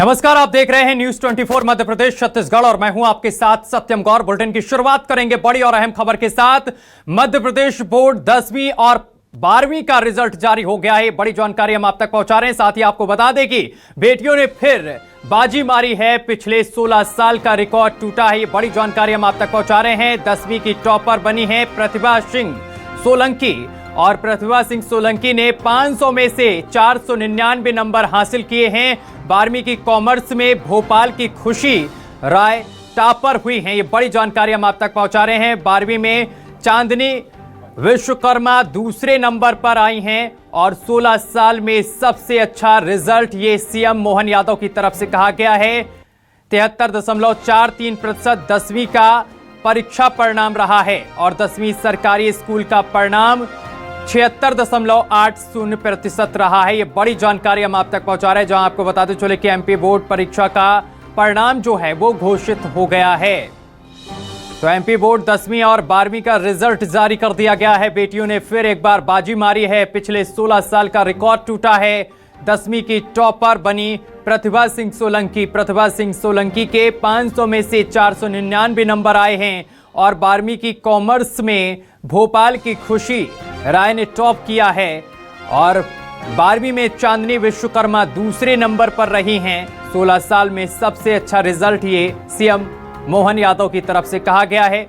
नमस्कार, आप देख रहे हैं न्यूज 24 मध्य प्रदेश छत्तीसगढ़ और मैं हूं आपके साथ सत्यम गौर। बुलेटिन की शुरुआत करेंगे बड़ी और अहम खबर के साथ। मध्य प्रदेश बोर्ड 10वीं और 12वीं का रिजल्ट जारी हो गया है। बड़ी जानकारी हम आप तक पहुंचा रहे हैं। साथ ही आपको बता दें कि बेटियों ने फिर बाजी मारी है, पिछले 16 साल का रिकॉर्ड टूटा है। ये बड़ी जानकारी हम आप तक पहुंचा रहे हैं। 10वीं की टॉपर बनी है प्रतिभा सिंह सोलंकी और प्रतिभा सिंह सोलंकी ने 500 में से 499 नंबर हासिल किए हैं। 12वीं की कॉमर्स में भोपाल की खुशी राय टॉपर हुई हैं। ये बड़ी जानकारी हम आप तक पहुंचा रहे हैं। 12वीं में चांदनी विश्वकर्मा दूसरे नंबर पर आई हैं और 16 साल में सबसे अच्छा रिजल्ट ये सीएम मोहन यादव की तरफ से कहा गया है। 73.43% 10वीं का परीक्षा परिणाम रहा है और 10वीं सरकारी स्कूल का परिणाम 76.80% रहा है। ये बड़ी जानकारी हम आप तक पहुंचा रहे हैं, जहां आपको बताते चले कि एमपी बोर्ड परीक्षा का परिणाम जो है वो घोषित हो गया है। तो एमपी बोर्ड 10वीं और 12वीं का रिजल्ट जारी कर दिया गया है। बेटियों ने फिर एक बार बाजी मारी है, पिछले 16 साल का रिकॉर्ड टूटा है। 10वीं की टॉपर बनी प्रतिभा सिंह सोलंकी। प्रतिभा सिंह सोलंकी के 500 में से 499 नंबर आए हैं और 12वीं की कॉमर्स में भोपाल की खुशी राय ने टॉप किया है और 12वीं में चांदनी विश्वकर्मा दूसरे नंबर पर रही हैं। 16 साल में सबसे अच्छा रिजल्ट ये सीएम मोहन यादव की तरफ से कहा गया है।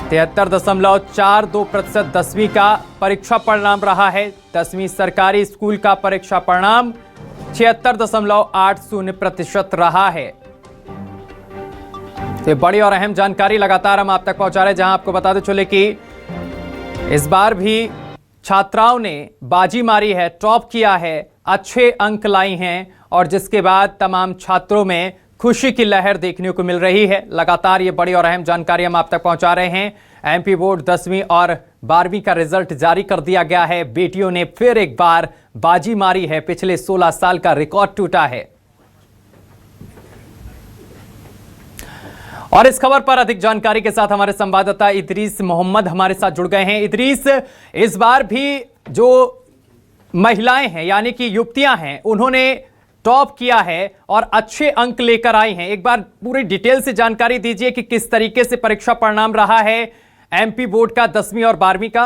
73.42% 10वीं का परीक्षा परिणाम रहा है। 10वीं सरकारी स्कूल का परीक्षा परिणाम 76.80% रहा है। ये बड़ी और अहम जानकारी लगातार हम आप तक पहुंचा रहे हैं, जहां आपको बताते चले कि इस बार भी छात्राओं ने बाजी मारी है, टॉप किया है, अच्छे अंक लाई हैं और जिसके बाद तमाम छात्रों में खुशी की लहर देखने को मिल रही है। लगातार ये बड़ी और अहम जानकारी हम आप तक पहुंचा रहे हैं। एमपी बोर्ड 10वीं और 12वीं का रिजल्ट जारी कर दिया गया है। बेटियों ने फिर एक बार बाजी मारी है, पिछले 16 साल का रिकॉर्ड टूटा है। और इस खबर पर अधिक जानकारी के साथ हमारे संवाददाता इदरीस मोहम्मद हमारे साथ जुड़ गए हैं। इदरीस, इस बार भी जो महिलाएं हैं यानी कि युवतियां हैं, उन्होंने टॉप किया है और अच्छे अंक लेकर आई हैं। एक बार पूरी डिटेल से जानकारी दीजिए कि किस तरीके से परीक्षा परिणाम रहा है एमपी बोर्ड का 10वीं और 12वीं का।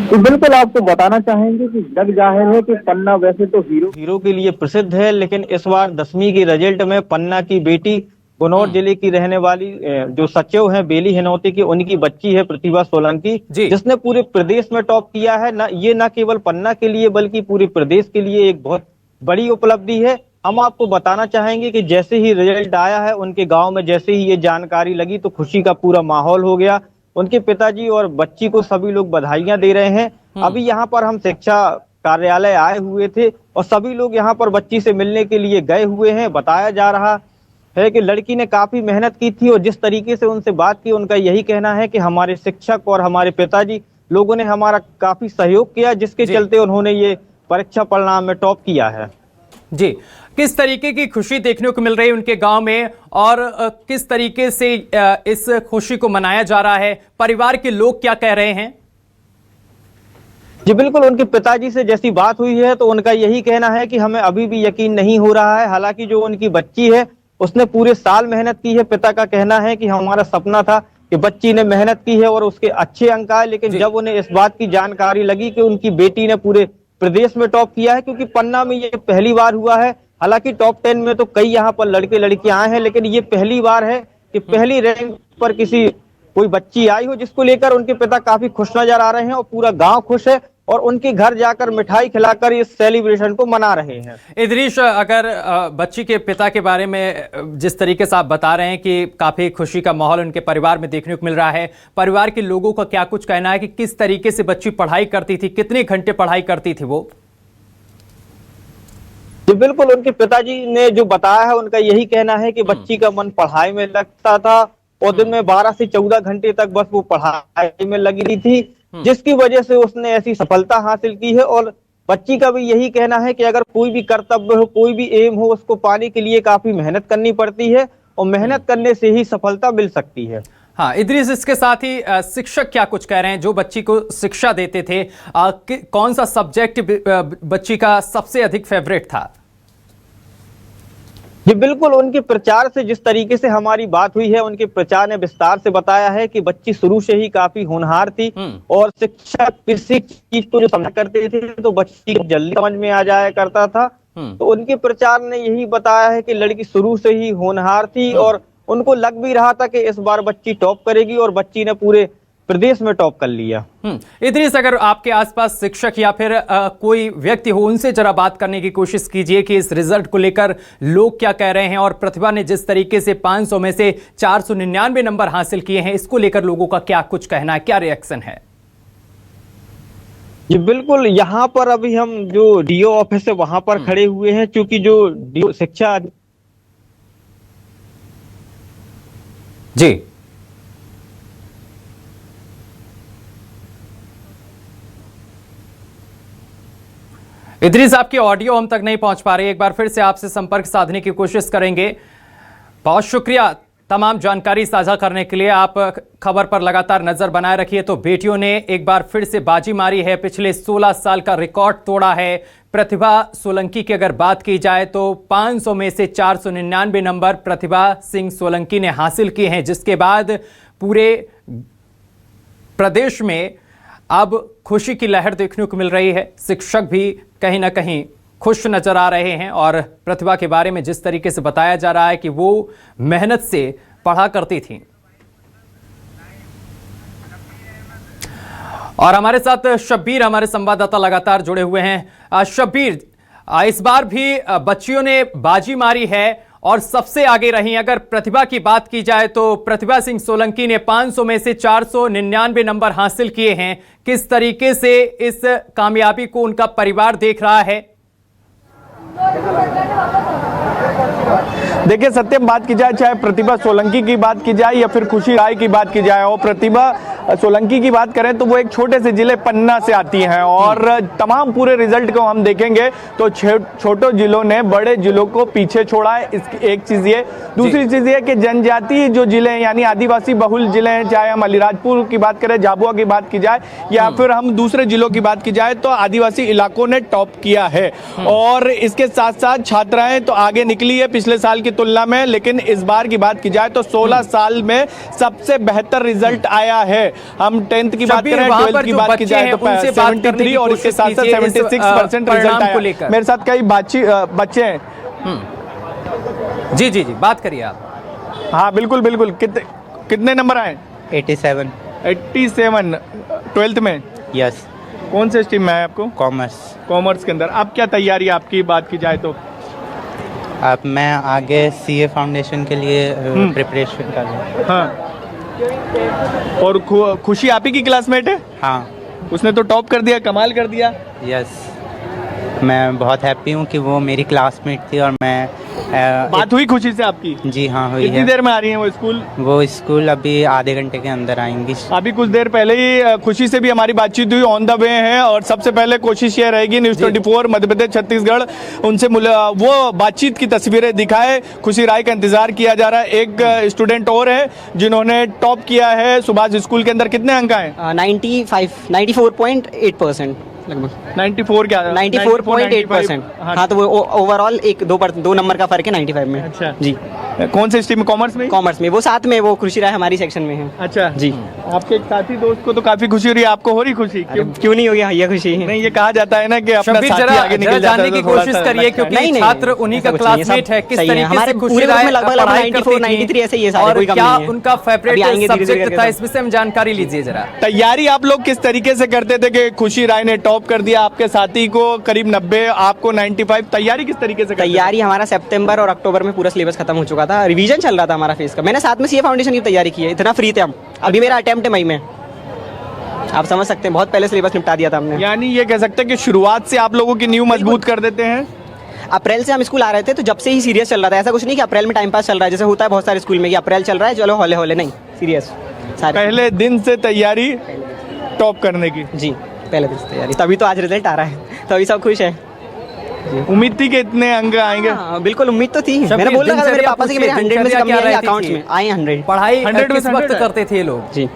तो बिल्कुल आपको बताना चाहेंगे कि जग जाहिर है कि पन्ना वैसे तो हीरो के लिए प्रसिद्ध है, लेकिन इस बार 10वीं की रिजल्ट में पन्ना की बेटी गुनौर जिले की रहने वाली जो सचिव हैं बेली हिनौती की, उनकी बच्ची है प्रतिभा सोलंकी, जिसने पूरे प्रदेश में टॉप किया है। न केवल पन्ना के लिए बल्कि पूरे प्रदेश के लिए एक बहुत बड़ी उपलब्धि है। हम आपको बताना चाहेंगे कि जैसे ही रिजल्ट आया है, उनके गांव में जैसे ही ये जानकारी लगी तो खुशी का पूरा माहौल हो गया। उनके पिताजी और बच्ची को सभी लोग बधाइयां दे रहे हैं। अभी यहाँ पर हम शिक्षा कार्यालय आए हुए थे और सभी लोग यहाँ पर बच्ची से मिलने के लिए गए हुए हैं। बताया जा रहा है कि लड़की ने काफी मेहनत की थी और जिस तरीके से उनसे बात की, उनका यही कहना है कि हमारे शिक्षक और हमारे पिताजी लोगों ने हमारा काफी सहयोग किया, जिसके चलते उन्होंने ये परीक्षा परिणाम में टॉप किया है। जी, किस तरीके की खुशी देखने को मिल रही है उनके गांव में और किस तरीके से इस खुशी को मनाया जा रहा है? परिवार के लोग क्या कह रहे हैं? जी बिल्कुल, उनके पिताजी से जैसी बात हुई है तो उनका यही कहना है कि हमें अभी भी यकीन नहीं हो रहा है। हालांकि जो उनकी बच्ची है उसने पूरे साल मेहनत की है। पिता का कहना है कि हमारा सपना था कि बच्ची ने मेहनत की है और उसके अच्छे अंक आए, लेकिन जब उन्हें इस बात की जानकारी लगी कि उनकी बेटी ने पूरे प्रदेश में टॉप किया है, क्योंकि पन्ना में ये पहली बार हुआ है। हालांकि टॉप 10 में तो कई यहाँ पर लड़के लड़कियां आए हैं, लेकिन ये पहली बार है कि पहली रैंक पर कोई बच्ची आई हो, जिसको लेकर उनके पिता काफी खुश नजर आ रहे हैं और पूरा गांव खुश है और उनके घर जाकर मिठाई खिलाकर इस सेलिब्रेशन को मना रहे हैं। इदरीस, अगर बच्ची के पिता के बारे में जिस तरीके से आप बता रहे हैं कि काफी खुशी का माहौल उनके परिवार में देखने को मिल रहा है, परिवार के लोगों का क्या कुछ कहना है कि किस तरीके से बच्ची पढ़ाई करती थी, कितने घंटे पढ़ाई करती थी वो? जी बिल्कुल, उनके पिताजी ने जो बताया है उनका यही कहना है कि बच्ची का मन पढ़ाई में लगता था और दिन में 12 से 14 घंटे तक बस वो पढ़ाई में लगी थी, जिसकी वजह से उसने ऐसी सफलता हासिल की है। और बच्ची का भी यही कहना है कि अगर कोई भी कर्तव्य हो, कोई भी एम हो, उसको पाने के लिए काफी मेहनत करनी पड़ती है और मेहनत करने से ही सफलता मिल सकती है। हाँ इदरीस, इसके साथ ही शिक्षक क्या कुछ कह रहे हैं? जो बच्ची को शिक्षा देते थे, कौन सा सब्जेक्ट बच्ची का सबसे अधिक फेवरेट था? जी बिल्कुल, उनके प्रचार से जिस तरीके से हमारी बात हुई है, उनके प्रचार ने विस्तार से बताया है कि बच्ची शुरू से ही काफी होनहार थी और शिक्षक किसी चीज को जो समझा करते थे तो बच्ची को जल्दी समझ में आ जाया करता था। तो उनके प्रचार ने यही बताया है कि लड़की शुरू से ही होनहार थी और उनको लग भी रहा था कि इस बार बच्ची टॉप करेगी और बच्ची ने पूरे प्रदेश में टॉप कर लिया। इदरीस, अगर आपके आसपास शिक्षक या फिर कोई व्यक्ति हो, उनसे जरा बात करने की कोशिश कीजिए कि इस रिजल्ट को लेकर लोग क्या कह रहे हैं और प्रतिभा ने जिस तरीके से 500 में से 499 नंबर हासिल किए हैं, इसको लेकर लोगों का क्या कुछ कहना है, क्या रिएक्शन है? जी बिल्कुल, यहाँ पर अभी हम जो डीओ ऑफिस है वहां पर खड़े हुए हैं, क्योंकि जो डीओ शिक्षा जी इदरीस, आपकी ऑडियो हम तक नहीं पहुंच पा रही, एक बार फिर से आपसे संपर्क साधने की कोशिश करेंगे। बहुत शुक्रिया तमाम जानकारी साझा करने के लिए। आप खबर पर लगातार नजर बनाए रखिए। तो बेटियों ने एक बार फिर से बाजी मारी है, पिछले 16 साल का रिकॉर्ड तोड़ा है। प्रतिभा सोलंकी की अगर बात की जाए तो 500 में से 499 नंबर प्रतिभा सिंह सोलंकी ने हासिल किए हैं, जिसके बाद पूरे प्रदेश में अब खुशी की लहर देखने को मिल रही है। शिक्षक भी कहीं ना कहीं खुश नजर आ रहे हैं और प्रतिभा के बारे में जिस तरीके से बताया जा रहा है कि वो मेहनत से पढ़ा करती थी। और हमारे साथ शब्बीर, हमारे संवाददाता लगातार जुड़े हुए हैं। शब्बीर, इस बार भी बच्चियों ने बाजी मारी है और सबसे आगे रही। अगर प्रतिभा की बात की जाए तो प्रतिभा सिंह सोलंकी ने 500 में से 499 नंबर हासिल किए हैं। किस तरीके से इस कामयाबी को उनका परिवार देख रहा है? देखिए सत्यम, बात की जाए चाहे प्रतिभा सोलंकी की बात की जाए या फिर खुशी राय की बात की जाए, और प्रतिभा सोलंकी की बात करें तो वो एक छोटे से जिले पन्ना से आती हैं और तमाम पूरे रिजल्ट को हम देखेंगे तो छोटे जिलों ने बड़े जिलों को पीछे छोड़ा है। इसकी एक चीज ये, दूसरी चीज ये कि जनजातीय जो जिले हैं यानी आदिवासी बहुल जिले हैं, चाहे हम अलीराजपुर की बात करें, झाबुआ की बात की जाए या फिर हम दूसरे जिलों की बात की जाए, तो आदिवासी इलाकों ने टॉप किया है। और इसके साथ साथ छात्राएं तो आगे निकली है पिछले साल की तुलना में, लेकिन इस बार की बात की जाए तो 16 साल में सबसे बेहतर रिजल्ट आया है। हम 10th की बात करें, 12th की बात की जाए तो 73 और इसके साथ साथ 76% रिजल्ट आया। मेरे साथ कई बच्चे हैं। जी जी जी, बात करिए आप। हाँ बिल्कुल बिल्कुल। कितने नंबर आए? 87। 12th में? यस। कौन से स्ट्रीम में है आपको? कॉमर्स के अंदर। अब क्या तैयारी है आपकी बात की जाए तो? अब मैं आगे सीए फाउंडेशन के लिए प्रिपरेशन कर रहा हूँ। हाँ। और खुशी आप ही की क्लासमेट है? हाँ। उसने तो टॉप कर दिया, कमाल कर दिया। यस, मैं बहुत हैप्पी हूँ कि वो मेरी क्लासमेट थी और मैं बात हुई खुशी से आपकी? जी हाँ हुई है। कितनी देर में आ रही है वो स्कूल? वो स्कूल अभी आधे घंटे के अंदर आएंगी। अभी कुछ देर पहले ही खुशी से भी हमारी बातचीत हुई, ऑन द वे है। और सबसे पहले कोशिश ये रहेगी न्यूज़ 24 मध्य प्रदेश छत्तीसगढ़ उनसे वो बातचीत की तस्वीरें दिखाए। खुशी राय का इंतजार किया जा रहा है। एक स्टूडेंट और है जिन्होंने टॉप किया है सुभाष स्कूल के अंदर। कितने अंक आए? 94.8% लगभग। 94 क्या? 94.8%। हाँ, तो वो ओवरऑल दो नंबर का फर्क है 95 में। अच्छा जी। कौन से स्ट्रीम में? कॉमर्स में? कॉमर्स में। वो साथ में वो खुशी राय हमारी सेक्शन में है। अच्छा जी। आपके एक साथी दोस्त को तो काफी खुशी हो रही है, आपको हो रही खुशी? क्यों नहीं होगी, ये खुशी है। नहीं, ये कहा जाता है ना कि अपना साथी आगे निकल जाता है, जानने की कोशिश करिए क्योंकि छात्र उन्हीं का क्लासमेट है। किस तरीके से खुशी राय लगभग 94 93 ऐसे ही है, क्या उनका फेवरेट सब्जेक्ट था, इस विषय में जानकारी लीजिए जरा। तैयारी आप लोग किस तरीके से करते थे कि खुशी राय ने टॉप कर दिया, आपके साथी को करीब 90, आपको 95, तैयारी किस तरीके से? तैयारी हमारा सितंबर और अक्टूबर में पूरा सिलेबस खत्म हो चुका था, रिवीजन चल रहा था हमारा फेस का। मैंने साथ में सीए फाउंडेशन की तैयारी की है, इतना फ्री थे हम। अभी मेरा अटेम्प्ट है मई में, आप समझ सकते हैं, बहुत पहले सिलेबस निपटा दिया था हमने। यानी ये कह सकते हैं कि शुरुआत से आप लोगों की नींव मजबूत कर देते हैं। अप्रैल से हम स्कूल आ रहे थे तो जब से ही सीरियस चल रहा था, ऐसा कुछ नहीं कि अप्रैल में टाइम पास चल रहा है जैसे होता है बहुत सारे स्कूल में कि अप्रैल चल रहा है चलो हौले हौले, नहीं, सीरियस पहले दिन से तैयारी टॉप करने की। जी, पहले दिन से तैयारी, तभी तो आज रिजल्ट आ रहा है, तभी सब खुश है। उम्मीद थी कि इतने अंक आएंगे? बिल्कुल उम्मीद तो थी। मैंने बोला था मेरे पापा से कि मेरे 100 में से कम आए, अकाउंट्स में आए 100। पढ़ाई 100 किस वक्त करते थे लोग? जी।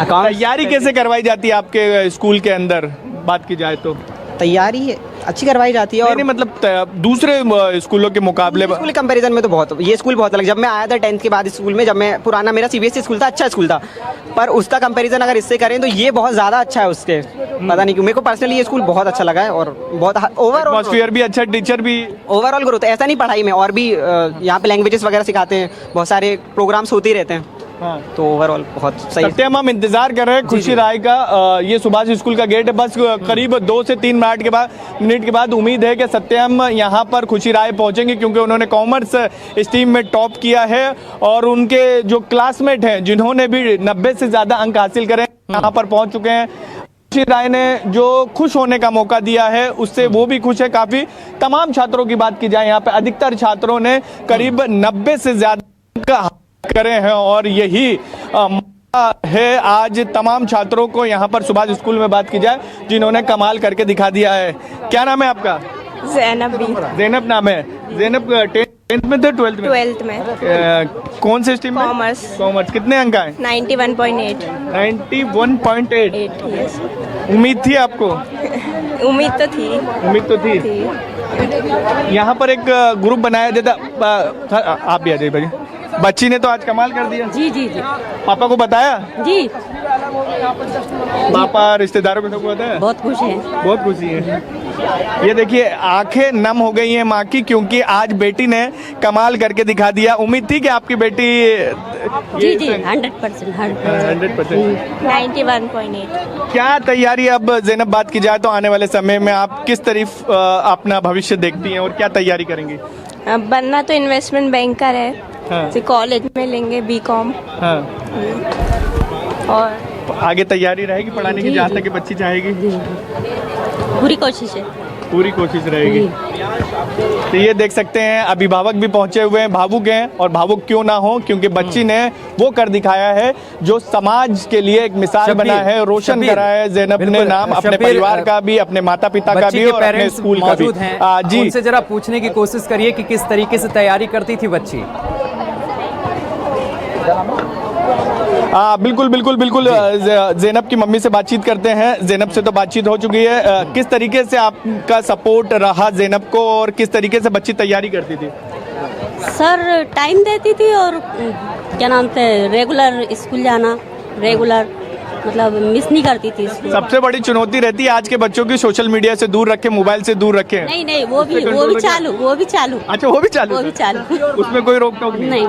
तैयारी कैसे करवाई जाती है आपके स्कूल के अंदर बात की जाए तो? तैयारी अच्छी करवाई जाती है। और नहीं मतलब दूसरे स्कूलों के मुकाबले स्कूल कंपैरिजन में तो बहुत, ये स्कूल बहुत अलग। जब मैं आया था 10th के बाद स्कूल में, जब मैं पुराना मेरा सीबीएसई स्कूल था, अच्छा स्कूल था, पर उसका कंपैरिजन अगर इससे करें तो ये बहुत ज़्यादा अच्छा है उसके। पता नहीं क्यों मेरे को पर्सनली ये स्कूल बहुत अच्छा लगा है। और बहुत ओवरऑल एटमॉस्फेयर भी अच्छा, टीचर भी ओवरऑल ग्रोथ, ऐसा नहीं पढ़ाई में, और भी यहाँ पे लैंग्वेजेस वगैरह सिखाते हैं, बहुत सारे प्रोग्राम्स होते ही रहते हैं। हाँ। तो ओवरऑल बहुत सही। सत्यम, हम इंतजार कर रहे हैं खुशी राय का। ये सुभाष स्कूल का गेट है, बस करीब 2 से 3 मिनट के बाद उम्मीद है कि सत्यम यहाँ पर खुशी राय पहुँचेंगे, क्योंकि उन्होंने कॉमर्स स्ट्रीम में टॉप किया है और उनके जो क्लासमेट हैं जिन्होंने भी 90 से ज़्यादा अंक हासिल करे यहाँ पर पहुँच चुके हैं। खुशी राय ने जो खुश होने का मौका दिया है उससे वो भी खुश है काफ़ी। तमाम छात्रों की बात की जाए, यहाँ पे अधिकतर छात्रों ने करीब 90 से ज़्यादा अंक करे हैं और यही है आज तमाम छात्रों को यहाँ पर सुभाष स्कूल में बात की जाए जिन्होंने कमाल करके दिखा दिया है। क्या नाम है आपका? ज़ैनब भी। ज़ैनब नाम है। ज़ैनब 10th में थे 12th में? 12th में। कौन से स्ट्रीम में? कॉमर्स। कॉमर्स। कितने अंक आए? 91.8। 91.8। यस। उम्मीद थी आपको? उम्मीद तो थी। उम्मीद तो थी। यहाँ पर एक ग्रुप बनाया जाता, आप भी आ जाइए भाई। बच्ची ने तो आज कमाल कर दिया। जी जी जी। पापा को बताया? जी। पापा रिश्तेदारों को सबको बताया? बहुत खुश हैं। बहुत खुशी है। ये देखिए आंखें नम हो गई हैं माँ की, क्योंकि आज बेटी ने कमाल करके दिखा दिया। उम्मीद थी कि आपकी बेटी जी जी 100%। 100%। 91.8। क्या तैयारी अब ज़ैनब बात की जाए तो आने वाले समय में आप किस तरफ अपना भविष्य देखती हैं और क्या तैयारी करेंगी? अब बनना तो इन्वेस्टमेंट बैंकर है। हाँ। कॉलेज में लेंगे बीकॉम। हाँ। और आगे तैयारी रहेगी पढ़ाने की जहाँ तक कि बच्ची चाहेगी? पूरी कोशिश है। पूरी कोशिश रहेगी। तो ये देख सकते हैं अभिभावक भी पहुंचे हुए हैं, भावुक हैं, और भावुक क्यों ना हो, क्योंकि बच्ची ने वो कर दिखाया है जो समाज के लिए एक मिसाल बना है, रोशन करा है। ज़ैनब ने नाम अपने परिवार का भी, अपने माता पिता का भी और अपने स्कूल का भी। जी, उनसे जरा पूछने की कोशिश करिए कि किस तरीके से तैयारी करती थी बच्ची। बिल्कुल बिल्कुल बिल्कुल। ज़ैनब की मम्मी से बातचीत करते हैं। ज़ैनब से तो बातचीत हो चुकी है। किस तरीके से आपका सपोर्ट रहा ज़ैनब को और किस तरीके से बच्ची तैयारी करती थी? सर टाइम देती थी और क्या नाम थे, रेगुलर स्कूल जाना, रेगुलर मतलब मिस नहीं करती थी स्कूल। सबसे बड़ी चुनौती रहती है आज के बच्चों की सोशल मीडिया से दूर रखे, मोबाइल से दूर रखे। नहीं नहीं, वो भी चालू। अच्छा, वो भी चालू। उसमें कोई रोक टोक नहीं,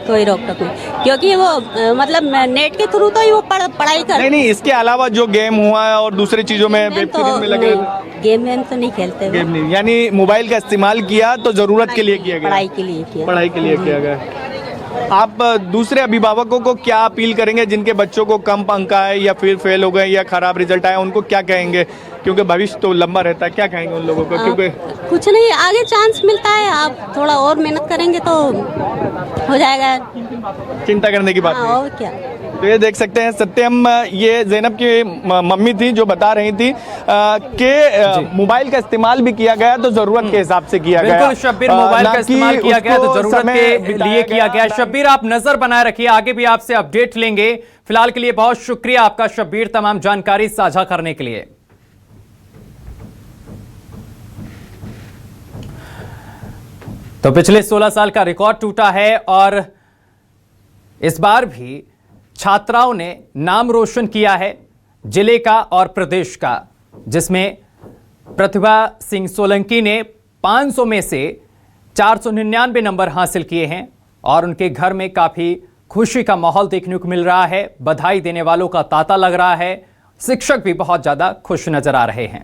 कोई रोक टोक नहीं, क्योंकि वो मतलब नेट के थ्रू तो ही वो पढ़ाई कर। नहीं, इसके अलावा जो गेम हुआ है और दूसरे चीजों में, वेब सीरीज में लगे। गेम तो नहीं खेलते। गेम नहीं, यानी मोबाइल का इस्तेमाल किया तो जरूरत के लिए किया गया, पढ़ाई के लिए किया गया। आप दूसरे अभिभावकों को क्या अपील करेंगे जिनके बच्चों को कम अंक आए या फिर फेल हो गए या खराब रिजल्ट आए, उनको क्या कहेंगे? क्योंकि भविष्य तो लंबा रहता है, क्या कहेंगे उन लोगों को? क्योंकि कुछ नहीं, आगे चांस मिलता है, आप थोड़ा और मेहनत करेंगे तो हो जाएगा। चिंता करने की बात नहीं। और क्या। तो ये देख सकते हैं सत्यम, ये ज़ैनब की मम्मी थी जो बता रही थी कि मोबाइल का इस्तेमाल भी किया गया तो जरूरत के हिसाब से किया गया। बिल्कुल शब्बीर, मोबाइल का इस्तेमाल किया गया तो जरूरत के लिए किया गया। शब्बीर, आप नजर बनाए रखिए, आगे भी आपसे अपडेट लेंगे। फिलहाल के लिए बहुत शुक्रिया आपका शब्बीर, तमाम जानकारी साझा करने के लिए। तो पिछले 16 साल का रिकॉर्ड टूटा है और इस बार भी छात्राओं ने नाम रोशन किया है जिले का और प्रदेश का, जिसमें प्रतिभा सिंह सोलंकी ने 500 में से 499 नंबर हासिल किए हैं और उनके घर में काफी खुशी का माहौल देखने को मिल रहा है। बधाई देने वालों का तांता लग रहा है, शिक्षक भी बहुत ज्यादा खुश नजर आ रहे हैं।